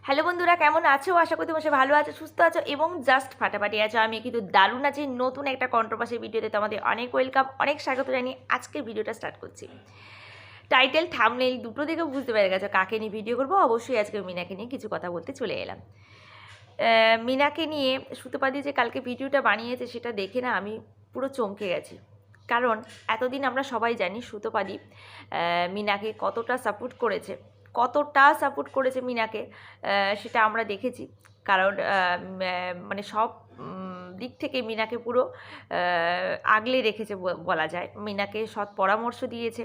Hello বন্ধুরা, কেমন আছো? আশা করি তোমরা ভালো আছো, সুস্থ আছো এবং জাস্ট ফাটাফাটি আছো। আমি কিন্তু দারুণ আছি। নতুন একটা কন্ট্রোভার্সি ভিডিওতে তোমাদের অনেক ওয়েলকাম, অনেক স্বাগত জানিয়ে আজকের ভিডিওটা স্টার্ট করছি। টাইটেল থাম্বনেইল দুটো দেখে বুঝতে পেরে গেছো কাকে নিয়ে ভিডিও করবো। অবশ্যই আজকে মিনাকে নিয়ে কিছু কথা বলতে চলে এলাম। মিনাকে নিয়ে সুতোপাদি যে কালকে ভিডিওটা বানিয়েছে সেটা দেখে না আমি পুরো চমকে গেছি। কারণ এতদিন আমরা সবাই জানি সুতোপাদি মিনাকে কতটা সাপোর্ট করেছে মিনাকে, সেটা আমরা দেখেছি। কারণ মানে সব দিক থেকে মিনাকে পুরো আগলে রেখেছে বলা যায়। মিনাকে সৎ পরামর্শ দিয়েছে।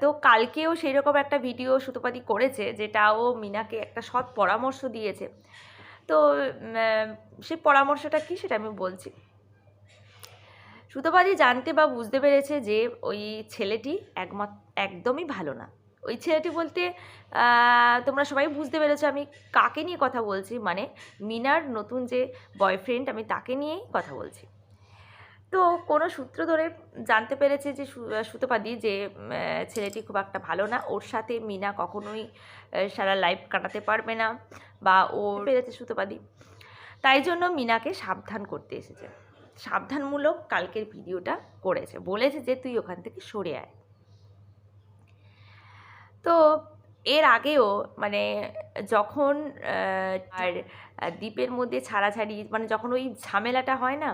তো কালকেও সেই রকম একটা ভিডিও সুতোপাদি করেছে, যেটাও মিনাকে একটা সৎ পরামর্শ দিয়েছে। তো সেই পরামর্শটা কী সেটা আমি বলছি। সুতোপাদি জানতে বা বুঝতে পেরেছে যে ওই ছেলেটি একদমই ভালো না। ওই ছেলেটি বলতে তোমরা সবাই বুঝতে পেরেছো আমি কাকে নিয়ে কথা বলছি, মানে মিনার নতুন যে বয়ফ্রেন্ড, আমি তাকে নিয়েই কথা বলছি। তো কোনো সূত্র ধরে জানতে পেরেছে যে সুতোপাদি যে ছেলেটি খুব একটা ভালো না, ওর সাথে মিনা কখনোই সারা লাইফ কাটাতে পারবে না, বা ও পেরেছে সুতোপাদি। তাই জন্য মিনাকে সাবধান করতে এসেছে, সাবধানমূলক কালকের ভিডিওটা করেছে, বলেছে যে তুই ওখান থেকে সরে আয়। তো এর আগেও মানে যখন আর দ্বীপের মধ্যে ছাড়াছাড়ি, মানে যখন ওই ঝামেলাটা হয় না,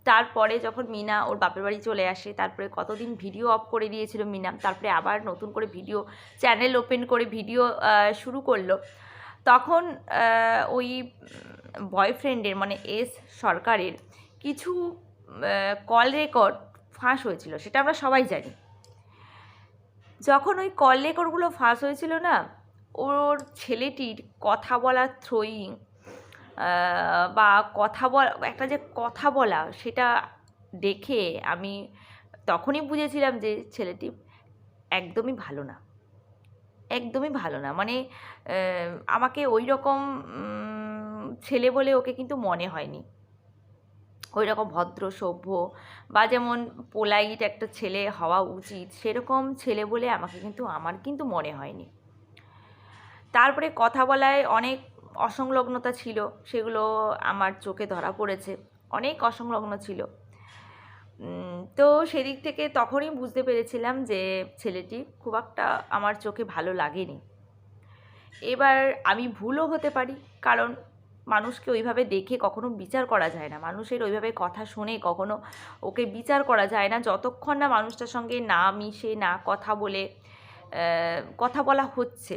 তারপরে যখন মিনা ওর বাপের বাড়ি চলে আসে, তারপরে কতদিন ভিডিও অফ করে দিয়েছিল মিনা, তারপরে আবার নতুন করে ভিডিও চ্যানেল ওপেন করে ভিডিও শুরু করলো, তখন ওই বয়ফ্রেন্ডের মানে এস সরকারের কিছু কল রেকর্ড ফাঁস হয়েছিল, সেটা আমরা সবাই জানি। যখন ওই কল রেকর্ডগুলো ফাঁস হয়েছিল না, ওর ছেলেটির কথা বলার থ্রোয়িং বা একটা যে কথা বলা, সেটা দেখে আমি তখনই বুঝেছিলাম যে ছেলেটি একদমই ভালো না, একদমই ভালো না। মানে আমাকে ওই রকম ছেলে বলে ওকে কিন্তু মনে হয়নি। ওই রকম ভদ্র সভ্য বা যেমন পোলাইট একটা ছেলে হওয়া উচিত, সেরকম ছেলে বলে আমার কিন্তু মনে হয়নি। তারপরে কথা বলায় অনেক অসংলগ্নতা ছিল, সেগুলো আমার চোখে ধরা পড়েছে, অনেক অসংলগ্ন ছিল। তো সেদিক থেকে তখনই বুঝতে পেরেছিলাম যে ছেলেটি খুব একটা আমার চোখে ভালো লাগেনি। এবার আমি ভুলও হতে পারি, কারণ মানুষকে ওইভাবে দেখে কখনো বিচার করা যায় না, মানুষের ওইভাবে কথা শুনে কখনো ওকে বিচার করা যায় না, যতক্ষণ না মানুষটার সঙ্গে না মিশে, না কথা বলে কথা বলা হচ্ছে।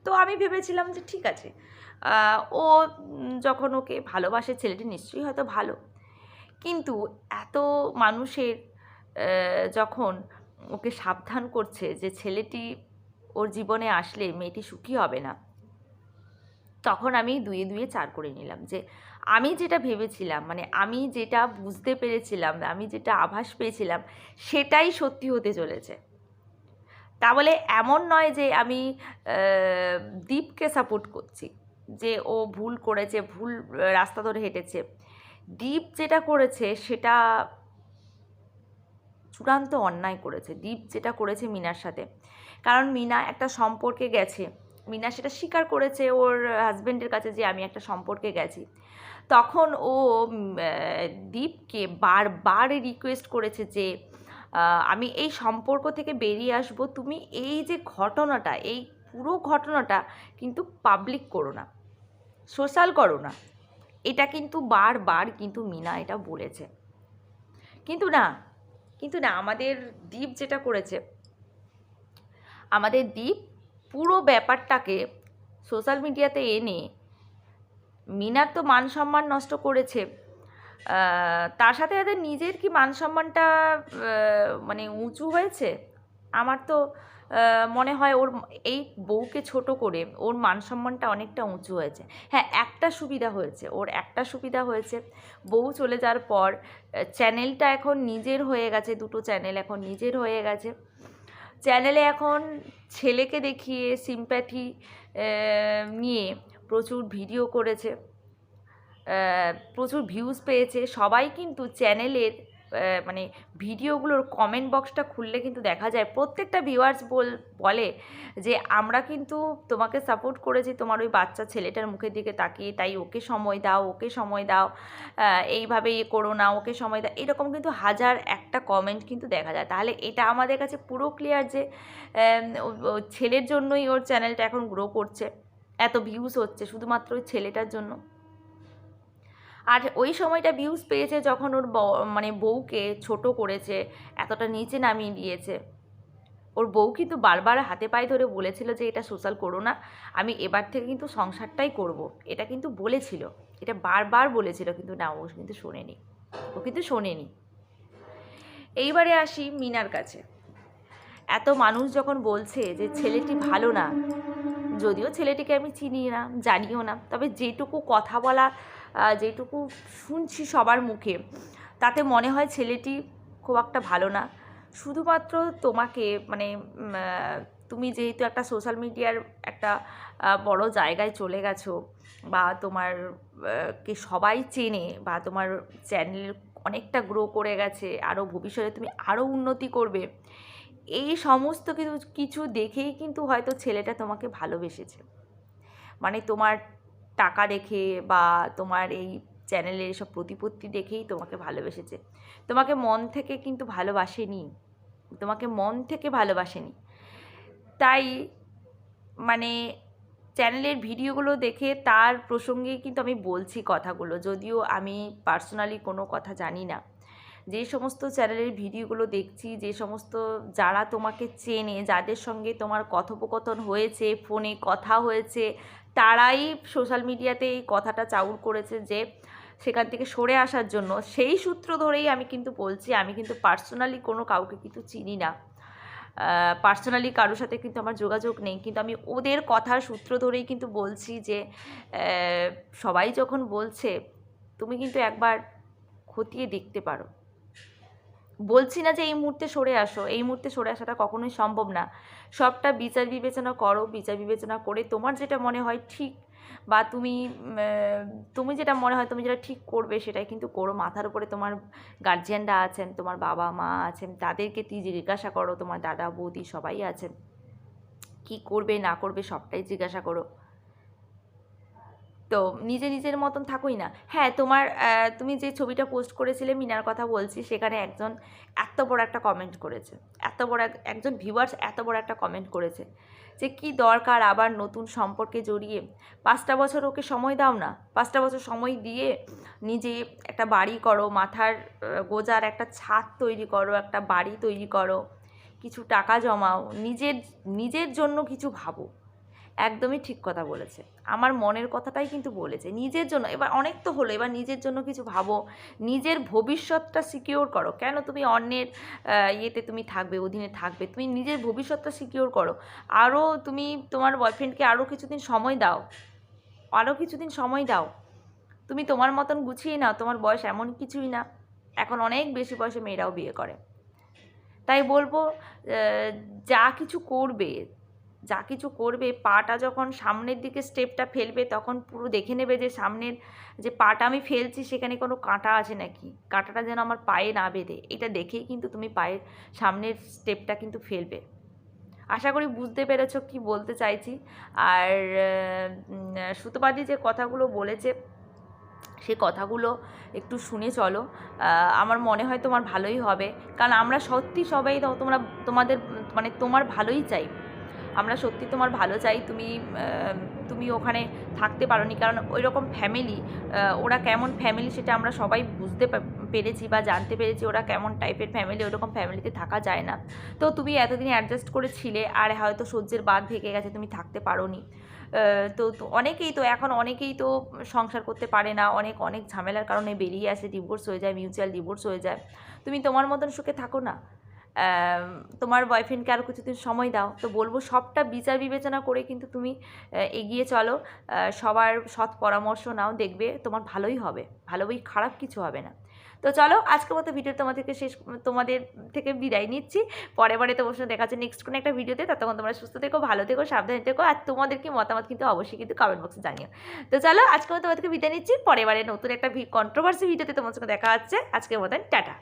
তো আমি ভেবেছিলাম যে ঠিক আছে, ও যখন ওকে ভালোবাসে, ছেলেটি নিশ্চয়ই হয়তো ভালো। কিন্তু এত মানুষের যখন ওকে সাবধান করছে যে ছেলেটি ওর জীবনে আসলে মেয়েটি সুখী হবে না, তখন আমি দুয়ে দুয়ে চার করে নিলাম যে আমি যেটা ভেবেছিলাম, মানে আমি যেটা বুঝতে পেরেছিলাম, আমি যেটা আভাস পেয়েছিলাম, সেটাই সত্যি হতে চলেছে। তা বলে এমন নয় যে আমি দীপকে সাপোর্ট করছি যে ও ভুল করেছে, ভুল রাস্তা ধরে হেঁটেছে। দীপ যেটা করেছে সেটা চূড়ান্ত অন্যায় করেছে। দীপ যেটা করেছে মিনার সাথে, কারণ মিনা একটা সম্পর্কে গেছে, মিনা সেটা স্বীকার করেছে ওর হাজব্যান্ডের কাছে যে আমি একটা সম্পর্কে গেছি। তখন ও দীপকে বারবার রিকোয়েস্ট করেছে যে আমি এই সম্পর্ক থেকে বেরিয়ে আসবো, তুমি এই যে ঘটনাটা, এই পুরো ঘটনাটা কিন্তু পাবলিক করো না, সোশ্যাল করো না। এটা কিন্তু বারবার কিন্তু মিনা এটা বলেছে। কিন্তু না আমাদের দীপ যেটা করেছে, আমাদের দীপ পুরো ব্যাপারটাকে সোশ্যাল মিডিয়াতে এনে মিনার তো মান সম্মান নষ্ট করেছে, তার সাথে সাথে নিজের কি মান সম্মানটা মানে উঁচু হয়েছে। আমার তো মনে হয় ওর এই বউকে ছোট করে ওর মান সম্মানটা অনেকটা উঁচু হয়েছে। হ্যাঁ, একটা সুবিধা হয়েছে, বউ চলে যাওয়ার পর চ্যানেলটা এখন নিজের হয়ে গেছে, দুটো চ্যানেল এখন নিজের হয়ে গেছে। চ্যানেলে এখন ছেলেকে দেখিয়ে সিম্প্যাথি নিয়ে প্রচুর ভিডিও করেছে, প্রচুর ভিউজ পেয়েছে। সবাই কিন্তু চ্যানেলের মানে ভিডিওগুলোর কমেন্ট বক্সটা খুললে কিন্তু দেখা যায় প্রত্যেকটা ভিউয়ার্স বলে যে আমরা কিন্তু তোমাকে সাপোর্ট করেছি তোমার ওই বাচ্চা ছেলেটার মুখের দিকে তাকিয়ে, তাই ওকে সময় দাও, ওকে সময় দাও, এইভাবে করো না, ওকে সময় দাও, এরকম কিন্তু হাজার একটা কমেন্ট কিন্তু দেখা যায়। তাহলে এটা আমাদের কাছে পুরো ক্লিয়ার যে ছেলের জন্যই ওর চ্যানেলটা এখন গ্রো করছে, এত ভিউজ হচ্ছে শুধুমাত্র ওই ছেলেটার জন্য। আর ওই সময়টা ভিউজ পেয়েছে যখন ওর মানে বউকে ছোট করেছে, এতটা নিচে নামিয়ে দিয়েছে। ওর বউ কিন্তু বারবার হাতে পায়ে ধরে বলেছিল যে এটা সোশ্যাল করো না, আমি এবার থেকে কিন্তু সংসারটাই করব, এটা কিন্তু বলেছিল, এটা বারবার বলেছিল, কিন্তু না, ও কিন্তু শোনেনি, ও কিন্তু শোনেনি। এইবারে আসি মিনার কাছে। এত মানুষ যখন বলছে যে ছেলেটি ভালো না, যদিও ছেলেটিকে আমি চিনি না, জানিও না, তবে যেটুকু কথা বলা, যেটুকু শুনছি সবার মুখে, তাতে মনে হয় ছেলেটি খুব একটা ভালো না। শুধুমাত্র তোমাকে মানে তুমি যেহেতু একটা সোশ্যাল মিডিয়ার একটা বড় জায়গায় চলে গেছো, বা তোমার কে সবাই চেনে, বা তোমার চ্যানেল অনেকটা গ্রো করে গেছে, আরও ভবিষ্যতে তুমি আরও উন্নতি করবে, এই সমস্ত কিছু দেখেই কিন্তু হয়তো ছেলেটা তোমাকে ভালোবেসেছে। মানে তোমার টাকা দেখে বা তোমার এই চ্যানেলের সব প্রতিপত্তি দেখেই তোমাকে ভালোবেসেছে, তোমাকে মন থেকে কিন্তু ভালোবাসেনি, তোমাকে মন থেকে ভালোবাসেনি। তাই মানে চ্যানেলের ভিডিওগুলো দেখে তার প্রসঙ্গেই কিন্তু আমি বলছি কথাগুলো, যদিও আমি পার্সোনালি কোনো কথা জানি না। যে সমস্ত চ্যানেলের ভিডিওগুলো দেখছি, যে সমস্ত যারা তোমাকে চেনে, যাদের সঙ্গে তোমার কথোপকথন হয়েছে, ফোনে কথা হয়েছে, তারাই সোশ্যাল মিডিয়াতে এই কথাটা চাউর করেছে যে সেখান থেকে সরে আসার জন্য। সেই সূত্র ধরেই আমি কিন্তু বলছি, আমি কিন্তু পার্সোনালি কোনো কাউকে কিন্তু চিনি না, পার্সোনালি কারোর সাথে কিন্তু আমার যোগাযোগ নেই, কিন্তু আমি ওদের কথার সূত্র ধরেই কিন্তু বলছি যে সবাই যখন বলছে তুমি কিন্তু একবার খতিয়ে দেখতে পারো। বলছি না যে এই মুহূর্তে সরে আসো, এই মুহূর্তে সরে আসাটা কখনোই সম্ভব না। সবটা বিচার বিবেচনা করো, বিচার বিবেচনা করে তোমার যেটা মনে হয় ঠিক, বা তুমি যেটা মনে হয় তুমি যেটা ঠিক করবে সেটাই কিন্তু করো। মাথার উপরে তোমার গার্জিয়ানরা আছেন, তোমার বাবা মা আছেন, তাদেরকে তুই জিজ্ঞাসা করো, তোমার দাদা বৌদি সবাই আছেন, কি করবে না করবে সবটাই জিজ্ঞাসা করো। তো নিজের মতন থাকোই না। হ্যাঁ, তুমি যে ছবিটা পোস্ট করেছিলে, মিনার কথা বলছি, সেখানে একজন এত বড় একটা কমেন্ট করেছে, এত বড় একজন ভিউয়ার্স এত বড় একটা কমেন্ট করেছে যে কি দরকার আবার নতুন সম্পর্কে জড়িয়ে, 5টা বছর ওকে সময় দাও না, 5টা বছর সময় দিয়ে নিজে একটা বাড়ি করো, মাথার গোজার একটা ছাদ তৈরি করো, একটা বাড়ি তৈরি করো, কিছু টাকা জমাও, নিজের জন্য কিছু ভাবো। একদমই ঠিক কথা বলেছে, আমার মনের কথাটাই কিন্তু বলেছে, নিজের জন্য। এবার অনেক তো হলো, এবার নিজের জন্য কিছু ভাবো, নিজের ভবিষ্যৎটা সিকিওর করো। কেন তুমি অন্যের ইয়েতে তুমি থাকবে, অধীনে থাকবে? তুমি নিজের ভবিষ্যৎটা সিকিওর করো। আরও তুমি তোমার বয়ফ্রেন্ডকে আরও কিছুদিন সময় দাও, আরও কিছুদিন সময় দাও। তুমি তোমার মতন গুছিয়ে নাও, তোমার বয়স এমন কিছুই না, এখন অনেক বেশি বয়সে মেয়েরাও বিয়ে করে। তাই বলবো যা কিছু করবে পাটা যখন সামনের দিকে স্টেপটা ফেলবে, তখন পুরো দেখে নেবে যে সামনের যে পাটা আমি ফেলছি সেখানে কোনো কাঁটা আছে নাকি, কাঁটাটা যেন আমার পায়ে না বেঁধে, এটা দেখেই কিন্তু তুমি পায়ের সামনের স্টেপটা কিন্তু ফেলবে। আশা করি বুঝতে পেরেছো কি বলতে চাইছি। আর সুতোপাদি যে কথাগুলো বলেছে, সে কথাগুলো একটু শুনে চলো, আমার মনে হয় তোমার ভালোই হবে। কারণ আমরা সত্যি সবাই তোমাদের মানে তোমার ভালোই চাই, আমরা সত্যি তোমার ভালো চাই। তুমি ওখানে থাকতে পারোনি, কারণ ওই রকম ফ্যামিলি, ওরা কেমন ফ্যামিলি সেটা আমরা সবাই বুঝতে পেরেছি বা জানতে পেরেছি, ওরা কেমন টাইপের ফ্যামিলি, ওরকম ফ্যামিলিতে থাকা যায় না। তো তুমি এতদিন অ্যাডজাস্ট করেছিলে, আর হয়তো সহ্যের বাঁধ ভেঙে গেছে, তুমি থাকতে পারোনি। তো অনেকেই তো সংসার করতে পারে না, অনেক ঝামেলার কারণে বেরিয়ে আসে, ডিভোর্স হয়ে যায়, মিউচুয়াল ডিভোর্স হয়ে যায়। তুমি তোমার মতন সুখে থাকো না, তোমার বয়ফ্রেন্ডকে আরও কিছুদিন সময় দাও। তো বলবো সবটা বিচার বিবেচনা করে কিন্তু তুমি এগিয়ে চলো, সবার সৎ পরামর্শ নাও, দেখবে তোমার ভালোই হবে, খারাপ কিছু হবে না। তো চলো, আজকের মতো ভিডিও তোমাদের থেকে বিদায় নিচ্ছি। পরে তোমার সঙ্গে দেখা যাচ্ছে নেক্সট কোনো একটা ভিডিওতে। ততক্ষণ তোমরা সুস্থ থেকো, ভালো থেকো, সাবধানে থেকো, আর তোমাদের কি মতামত কিন্তু অবশ্যই কিন্তু কমেন্ট বক্সে জানিও। তো চলো, আজকের মতো তোমাদেরকে বিদায় নিচ্ছি, পরেবারে নতুন একটা কন্ট্রোভার্সি ভিডিওতে তোমার সঙ্গে দেখা হচ্ছে। আজকের মতন টাটা।